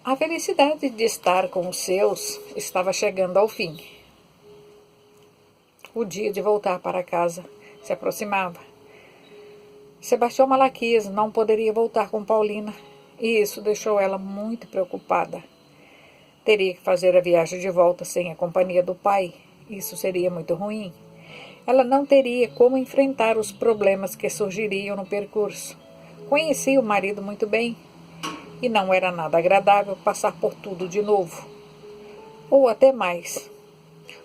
A felicidade de estar com os seus estava chegando ao fim. O dia de voltar para casa se aproximava. Sebastião Malaquias não poderia voltar com Paulina, e isso deixou ela muito preocupada. Teria que fazer a viagem de volta sem a companhia do pai. Isso seria muito ruim. Ela não teria como enfrentar os problemas que surgiriam no percurso. Conhecia o marido muito bem, e não era nada agradável passar por tudo de novo. Ou até mais,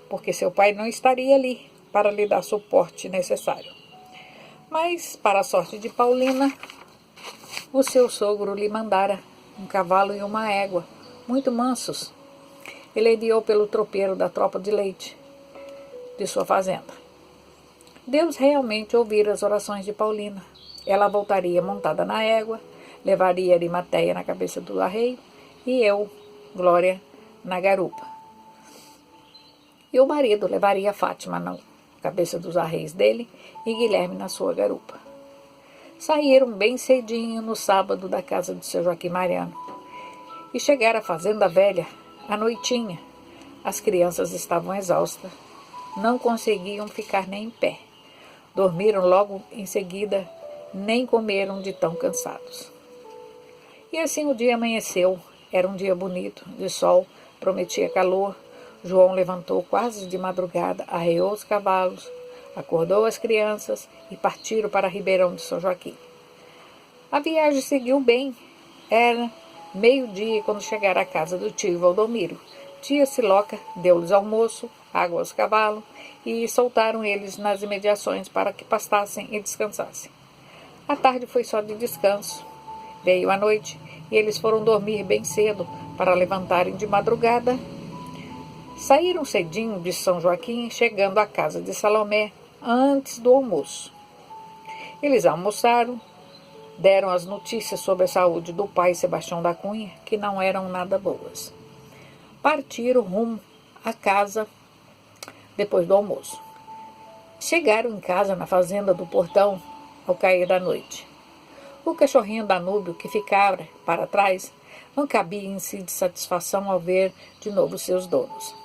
porque seu pai não estaria ali para lhe dar suporte necessário. Mas, para a sorte de Paulina, o seu sogro lhe mandara um cavalo e uma égua, muito mansos. Ele enviou pelo tropeiro da tropa de leite de sua fazenda. Deus realmente ouvira as orações de Paulina. Ela voltaria montada na égua, levaria Arimateia na cabeça do arreio e eu, Glória, na garupa. E o marido levaria Fátima na cabeça dos arreios dele e Guilherme na sua garupa. Saíram bem cedinho no sábado da casa de seu Joaquim Mariano e chegaram à fazenda velha à noitinha. As crianças estavam exaustas, não conseguiam ficar nem em pé. Dormiram logo em seguida, nem comeram de tão cansados. E assim o dia amanheceu. Era um dia bonito, de sol, prometia calor. João levantou quase de madrugada, arreou os cavalos, acordou as crianças e partiram para Ribeirão de São Joaquim. A viagem seguiu bem. Era meio-dia quando chegaram à casa do tio Valdomiro. Tia Siloca deu-lhes almoço, água aos cavalos e soltaram eles nas imediações para que pastassem e descansassem. A tarde foi só de descanso. Veio a noite e eles foram dormir bem cedo para levantarem de madrugada. Saíram cedinho de São Joaquim, chegando à casa de Salomé antes do almoço. Eles almoçaram, deram as notícias sobre a saúde do pai Sebastião da Cunha, que não eram nada boas. Partiram rumo à casa depois do almoço. Chegaram em casa na fazenda do Portão ao cair da noite. O cachorrinho Danúbio, que ficara para trás, não cabia em si de satisfação ao ver de novo seus donos.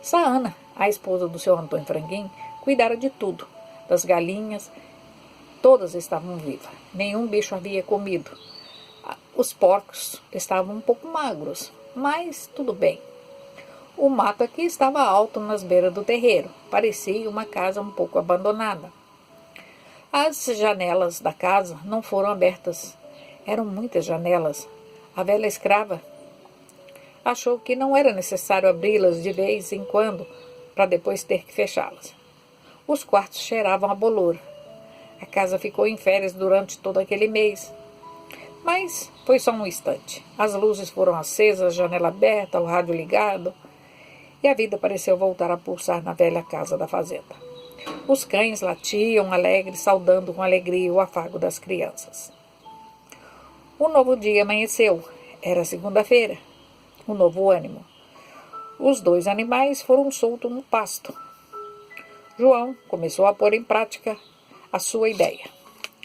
Saana, a esposa do seu Antônio Franguinho, cuidara de tudo, das galinhas. Todas estavam vivas, nenhum bicho havia comido. Os porcos estavam um pouco magros, mas tudo bem. O mato aqui estava alto nas beiras do terreiro, parecia uma casa um pouco abandonada. As janelas da casa não foram abertas, eram muitas janelas. A velha escrava achou que não era necessário abri-las de vez em quando, para depois ter que fechá-las. Os quartos cheiravam a bolor. A casa ficou em férias durante todo aquele mês. Mas foi só um instante. As luzes foram acesas, a janela aberta, o rádio ligado, e a vida pareceu voltar a pulsar na velha casa da fazenda. Os cães latiam alegres, saudando com alegria o afago das crianças. Um novo dia amanheceu. Era segunda-feira. Um novo ânimo. Os dois animais foram soltos no pasto. João começou a pôr em prática a sua ideia,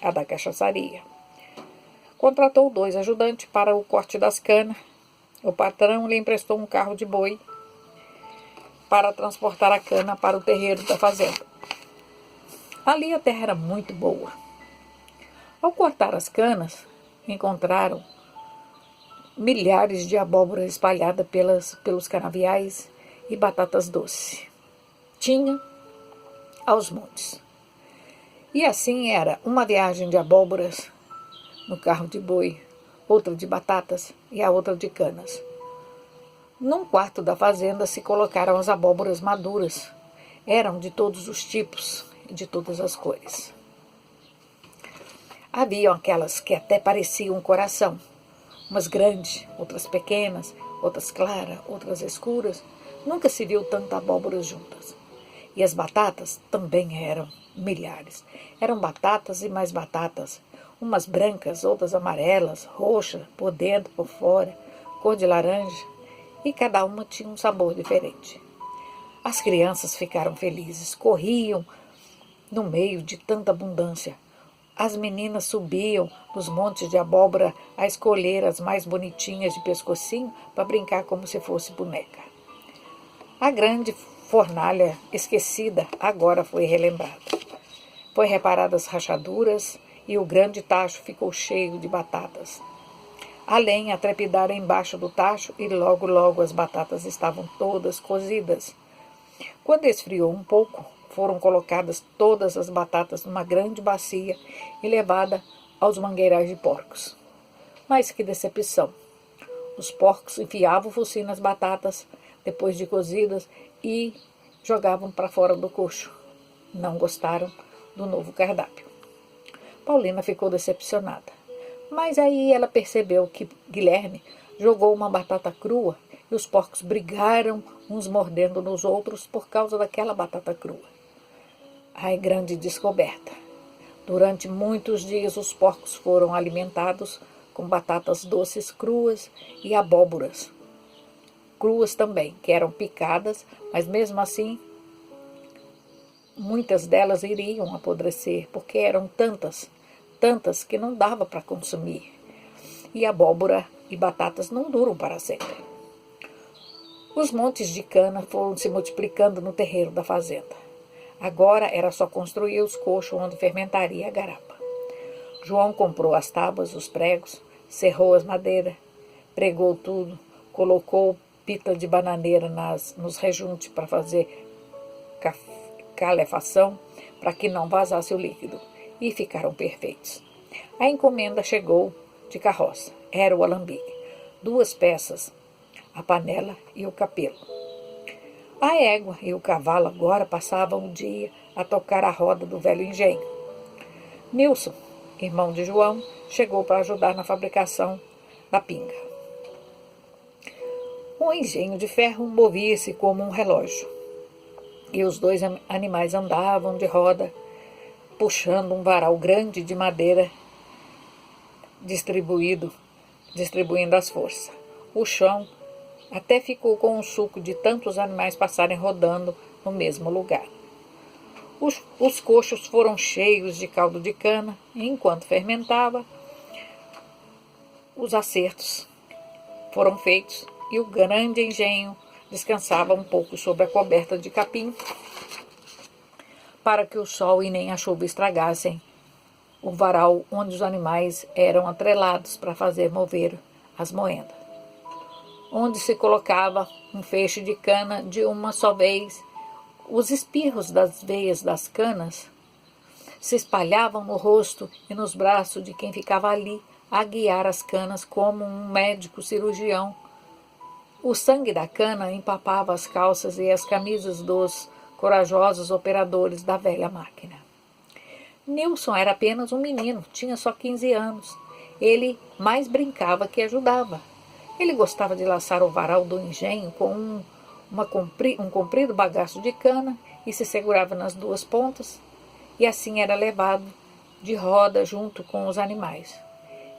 a da cachaçaria. Contratou 2 ajudantes para o corte das canas. O patrão lhe emprestou um carro de boi para transportar a cana para o terreiro da fazenda. Ali a terra era muito boa. Ao cortar as canas, encontraram milhares de abóboras espalhadas pelos canaviais e batatas doces. Tinha aos montes. E assim era uma viagem de abóboras no carro de boi, outra de batatas e a outra de canas. Num quarto da fazenda se colocaram as abóboras maduras. Eram de todos os tipos e de todas as cores. Haviam aquelas que até pareciam um coração, umas grandes, outras pequenas, outras claras, outras escuras. Nunca se viu tanta abóboras juntas. E as batatas também eram milhares. Eram batatas e mais batatas, umas brancas, outras amarelas, roxas, por dentro, por fora, cor de laranja, e cada uma tinha um sabor diferente. As crianças ficaram felizes, corriam no meio de tanta abundância. As meninas subiam nos montes de abóbora a escolher as mais bonitinhas de pescocinho para brincar como se fosse boneca. A grande fornalha esquecida agora foi relembrada. Foi reparadas as rachaduras e o grande tacho ficou cheio de batatas. A lenha trepidara embaixo do tacho e logo as batatas estavam todas cozidas. Quando esfriou um pouco, foram colocadas todas as batatas numa grande bacia e levada aos mangueirais de porcos. Mas que decepção! Os porcos enfiavam o focinho nas batatas, depois de cozidas, e jogavam para fora do coxo. Não gostaram do novo cardápio. Paulina ficou decepcionada. Mas aí ela percebeu que Guilherme jogou uma batata crua e os porcos brigaram, uns mordendo nos outros por causa daquela batata crua. Ai, grande descoberta! Durante muitos dias os porcos foram alimentados com batatas doces cruas e abóboras cruas também, que eram picadas, mas mesmo assim muitas delas iriam apodrecer, porque eram tantas que não dava para consumir. E abóbora e batatas não duram para sempre. Os montes de cana foram se multiplicando no terreiro da fazenda. Agora era só construir os coxos onde fermentaria a garapa. João comprou as tábuas, os pregos, serrou as madeiras, pregou tudo, colocou pita de bananeira nos rejuntes para fazer calefação, para que não vazasse o líquido, e ficaram perfeitos. A encomenda chegou de carroça. Era o alambique, 2 peças, a panela e o capelo. A égua e o cavalo agora passavam o dia a tocar a roda do velho engenho. Nilson, irmão de João, chegou para ajudar na fabricação da pinga. O engenho de ferro movia-se como um relógio, e os 2 animais andavam de roda, puxando um varal grande de madeira, distribuindo as forças. O chão até ficou com um suco de tantos animais passarem rodando no mesmo lugar. Os coxos foram cheios de caldo de cana, e enquanto fermentava, os acertos foram feitos e o grande engenho descansava um pouco sobre a coberta de capim, para que o sol e nem a chuva estragassem o varal onde os animais eram atrelados para fazer mover as moendas, onde se colocava um feixe de cana de uma só vez. Os espirros das veias das canas se espalhavam no rosto e nos braços de quem ficava ali a guiar as canas como um médico cirurgião. O sangue da cana empapava as calças e as camisas dos corajosos operadores da velha máquina. Nilson era apenas um menino, tinha só 15 anos. Ele mais brincava que ajudava. Ele gostava de laçar o varal do engenho com um comprido bagaço de cana e se segurava nas 2 pontas, e assim era levado de roda junto com os animais.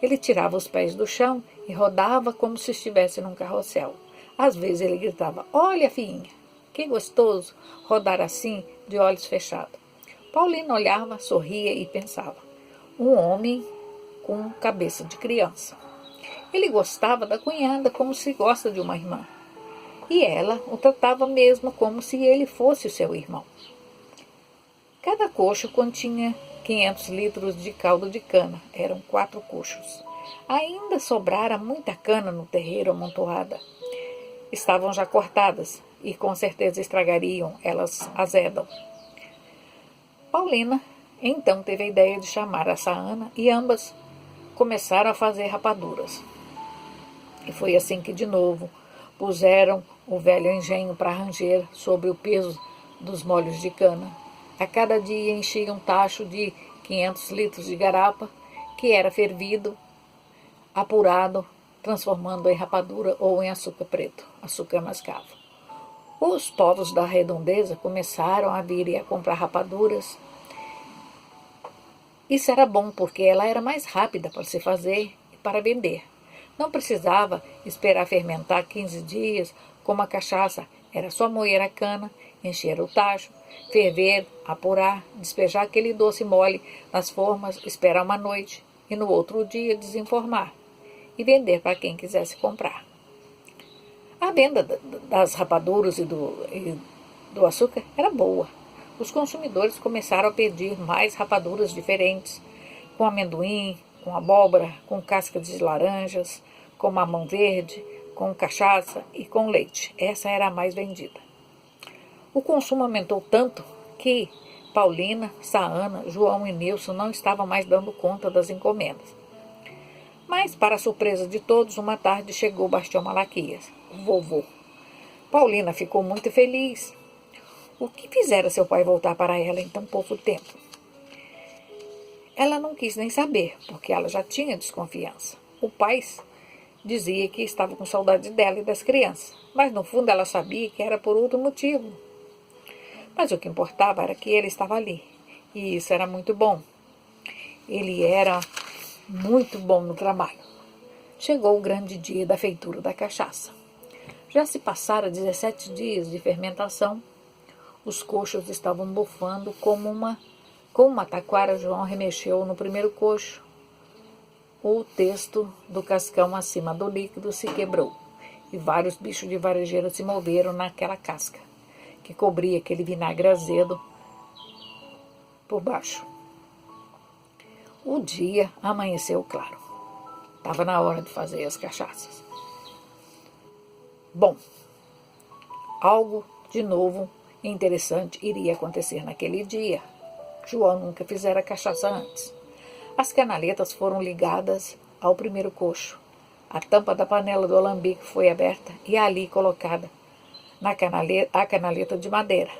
Ele tirava os pés do chão e rodava como se estivesse num carrossel. Às vezes ele gritava: "Olha, filhinha, que gostoso rodar assim, de olhos fechados." Paulina olhava, sorria e pensava: um homem com cabeça de criança. Ele gostava da cunhada como se gosta de uma irmã. E ela o tratava mesmo como se ele fosse o seu irmão. Cada coxo continha 500 litros de caldo de cana. Eram 4 coxos. Ainda sobrara muita cana no terreiro amontoada. Estavam já cortadas e com certeza estragariam, elas azedam. Paulina então teve a ideia de chamar a Saana e ambas começaram a fazer rapaduras. E foi assim que de novo puseram o velho engenho para ranger sobre o peso dos molhos de cana. A cada dia enchia um tacho de 500 litros de garapa, que era fervido, apurado, transformando em rapadura ou em açúcar preto, açúcar mascavo. Os povos da redondeza começaram a vir e a comprar rapaduras. Isso era bom, porque ela era mais rápida para se fazer e para vender. Não precisava esperar fermentar 15 dias, como a cachaça. Era só moer a cana, encher o tacho ferver, apurar, despejar aquele doce mole nas formas, esperar uma noite e no outro dia desenformar e vender para quem quisesse comprar. A venda das rapaduras e do açúcar era boa. Os consumidores começaram a pedir mais rapaduras diferentes, com amendoim, com abóbora, com casca de laranjas, com mamão verde, com cachaça e com leite. Essa era a mais vendida. O consumo aumentou tanto que Paulina, Saana, João e Nilson não estavam mais dando conta das encomendas. Mas, para a surpresa de todos, uma tarde chegou o Bastião Malaquias, vovô. Paulina ficou muito feliz. O que fizera seu pai voltar para ela em tão pouco tempo? Ela não quis nem saber, porque ela já tinha desconfiança. O pai dizia que estava com saudade dela e das crianças, mas no fundo ela sabia que era por outro motivo. Mas o que importava era que ele estava ali, e isso era muito bom. Ele era muito bom no trabalho. Chegou o grande dia da feitura da cachaça. Já se passaram 17 dias de fermentação. Os coxos estavam bufando como uma taquara. João remexeu no primeiro coxo. O texto do cascão acima do líquido se quebrou e vários bichos de varejeira se moveram naquela casca que cobria aquele vinagre azedo por baixo. O dia amanheceu claro. Estava na hora de fazer as cachaças. Bom, algo de novo e interessante iria acontecer naquele dia. João nunca fizera cachaça antes. As canaletas foram ligadas ao primeiro coxo. A tampa da panela do alambique foi aberta e ali colocada a canaleta de madeira.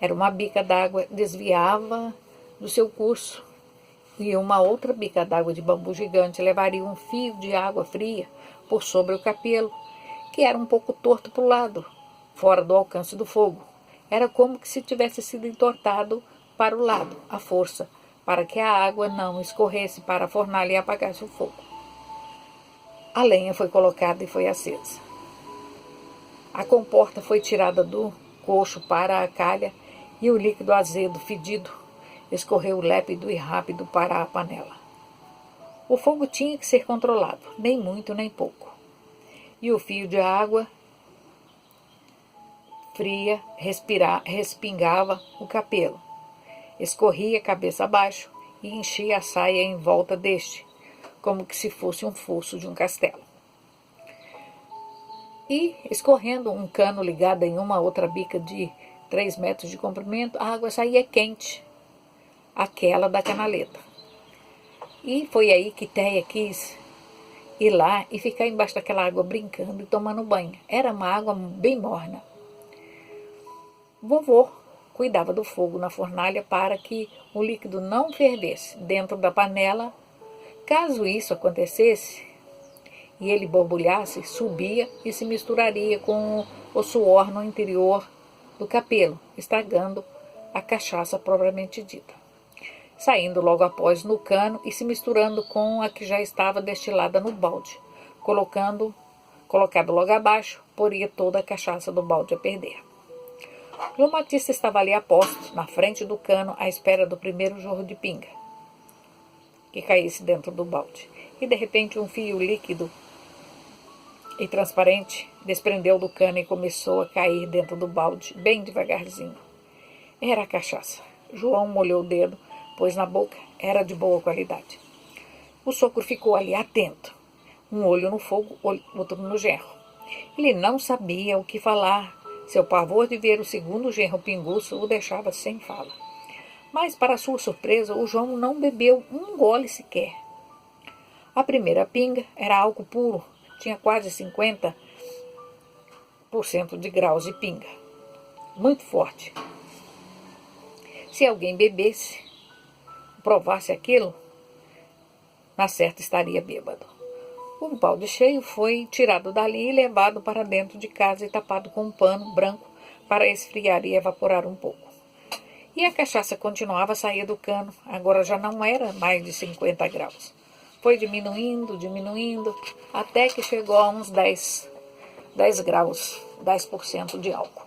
Era uma bica d'água, desviava do seu curso e uma outra bica d'água de bambu gigante levaria um fio de água fria por sobre o capelo, que era um pouco torto para o lado, fora do alcance do fogo. Era como que se tivesse sido entortado para o lado, à força, para que a água não escorresse para a fornalha e apagasse o fogo. A lenha foi colocada e foi acesa. A comporta foi tirada do coxo para a calha e o líquido azedo, fedido, escorreu lépido e rápido para a panela. O fogo tinha que ser controlado, nem muito nem pouco. E o fio de água fria respingava o capelo, escorria cabeça abaixo e enchia a saia em volta deste, como que se fosse um fosso de um castelo. E, escorrendo um cano ligado em uma outra bica de 3 metros de comprimento, a água saía quente, aquela da canaleta. E foi aí que Teia quis ir lá e ficar embaixo daquela água brincando e tomando banho. Era uma água bem morna. Vovô cuidava do fogo na fornalha para que o líquido não fervesse dentro da panela. Caso isso acontecesse e ele borbulhasse, subia e se misturaria com o suor no interior do capelo, estragando a cachaça propriamente dita. Saindo logo após no cano e se misturando com a que já estava destilada no balde. Colocado logo abaixo, poria toda a cachaça do balde a perder. João Batista estava ali a posto, na frente do cano, à espera do primeiro jorro de pinga que caísse dentro do balde. E de repente um fio líquido e transparente desprendeu do cano e começou a cair dentro do balde, bem devagarzinho. Era a cachaça. João molhou o dedo, pôs na boca, era de boa qualidade. O sogro ficou ali atento, um olho no fogo, outro no genro. Ele não sabia o que falar. Seu pavor de ver o segundo genro pinguço o deixava sem fala. Mas, para sua surpresa, o João não bebeu um gole sequer. A primeira pinga era álcool puro, tinha quase 50% de graus de pinga. Muito forte. Se alguém bebesse, provasse aquilo, na certa estaria bêbado. O balde cheio foi tirado dali e levado para dentro de casa e tapado com um pano branco para esfriar e evaporar um pouco. E a cachaça continuava a sair do cano, agora já não era mais de 50 graus. Foi diminuindo, até que chegou a uns 10 graus, 10% de álcool.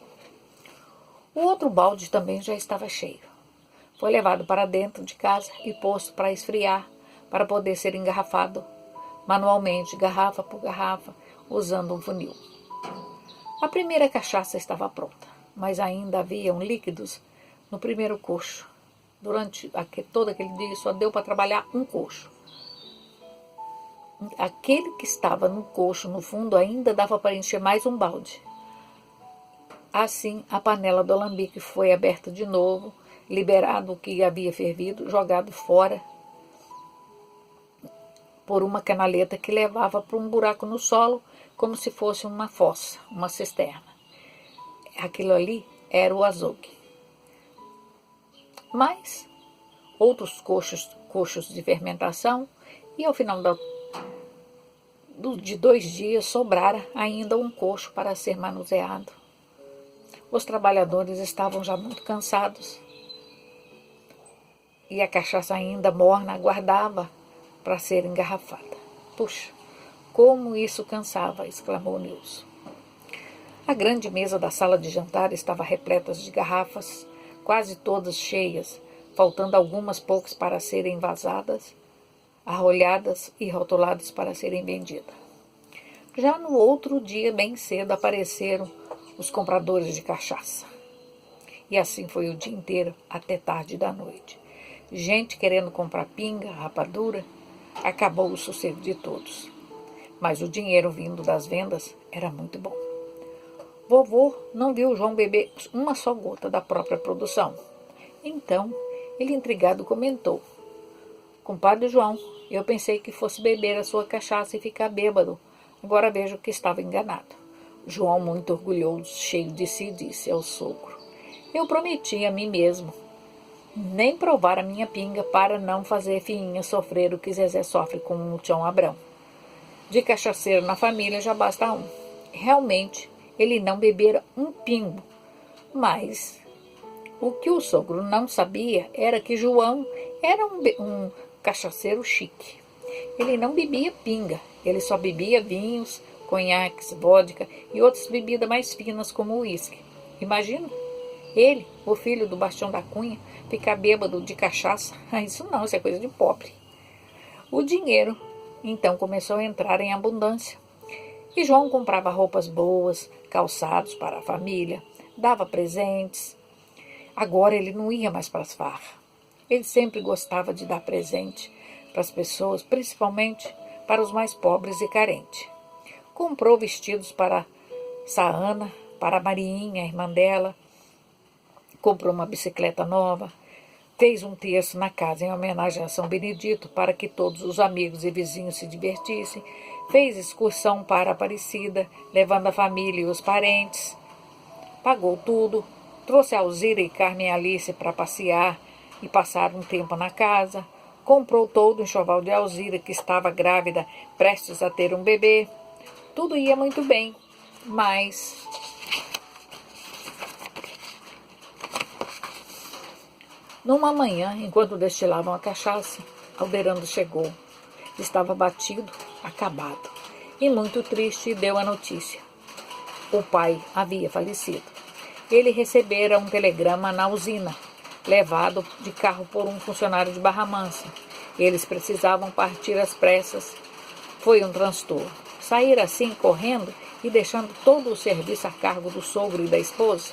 O outro balde também já estava cheio. Foi levado para dentro de casa e posto para esfriar, para poder ser engarrafado manualmente, garrafa por garrafa, usando um funil. A primeira cachaça estava pronta, mas ainda haviam líquidos no primeiro cocho. Durante todo aquele dia só deu para trabalhar um cocho. Aquele que estava no cocho, no fundo, ainda dava para encher mais um balde. Assim, a panela do alambique foi aberta de novo, liberado o que havia fervido, jogado fora por uma canaleta que levava para um buraco no solo, como se fosse uma fossa, uma cisterna. Aquilo ali era o azogue. Mas outros coxos de fermentação, e ao final de 2 dias sobrara ainda um coxo para ser manuseado. Os trabalhadores estavam já muito cansados e a cachaça ainda morna aguardava para ser engarrafada. Puxa, como isso cansava, exclamou Nilson. A grande mesa da sala de jantar estava repleta de garrafas, quase todas cheias, faltando algumas poucas para serem vazadas, arrolhadas e rotuladas para serem vendidas. Já no outro dia, bem cedo, apareceram os compradores de cachaça. E assim foi o dia inteiro, até tarde da noite. Gente querendo comprar pinga, rapadura, acabou o sossego de todos. Mas o dinheiro vindo das vendas era muito bom. Vovô não viu João beber uma só gota da própria produção. Então, ele intrigado comentou: Compadre João, eu pensei que fosse beber a sua cachaça e ficar bêbado. Agora vejo que estava enganado. João, muito orgulhoso, cheio de si, disse ao sogro: Eu prometi a mim mesmo nem provar a minha pinga para não fazer Fiinha sofrer o que Zezé sofre com o Tião Abrão. De cachaceiro na família já basta um. Realmente, ele não bebera um pingo. Mas o que o sogro não sabia era que João era um cachaceiro chique. Ele não bebia pinga, ele só bebia vinhos, conhaques, vodka e outras bebidas mais finas como o uísque. Imagina, ele, o filho do Bastião da Cunha, ficar bêbado de cachaça. Isso não, isso é coisa de pobre. O dinheiro, então, começou a entrar em abundância. E João comprava roupas boas, calçados para a família, dava presentes. Agora ele não ia mais para as farras. Ele sempre gostava de dar presente para as pessoas, principalmente para os mais pobres e carentes. Comprou vestidos para Saana, para Mariinha, a irmã dela. Comprou uma bicicleta nova. Fez um terço na casa em homenagem a São Benedito para que todos os amigos e vizinhos se divertissem. Fez excursão para Aparecida, levando a família e os parentes. Pagou tudo. Trouxe a Alzira e Carmen Alice para passear e passar um tempo na casa. Comprou todo o enxoval de Alzira, que estava grávida, prestes a ter um bebê. Tudo ia muito bem, mas numa manhã, enquanto destilavam a cachaça, Alderando chegou. Estava batido, acabado, e muito triste, e deu a notícia. O pai havia falecido. Ele recebera um telegrama na usina, levado de carro por um funcionário de Barra Mansa. Eles precisavam partir às pressas. Foi um transtorno. Sair assim, correndo e deixando todo o serviço a cargo do sogro e da esposa.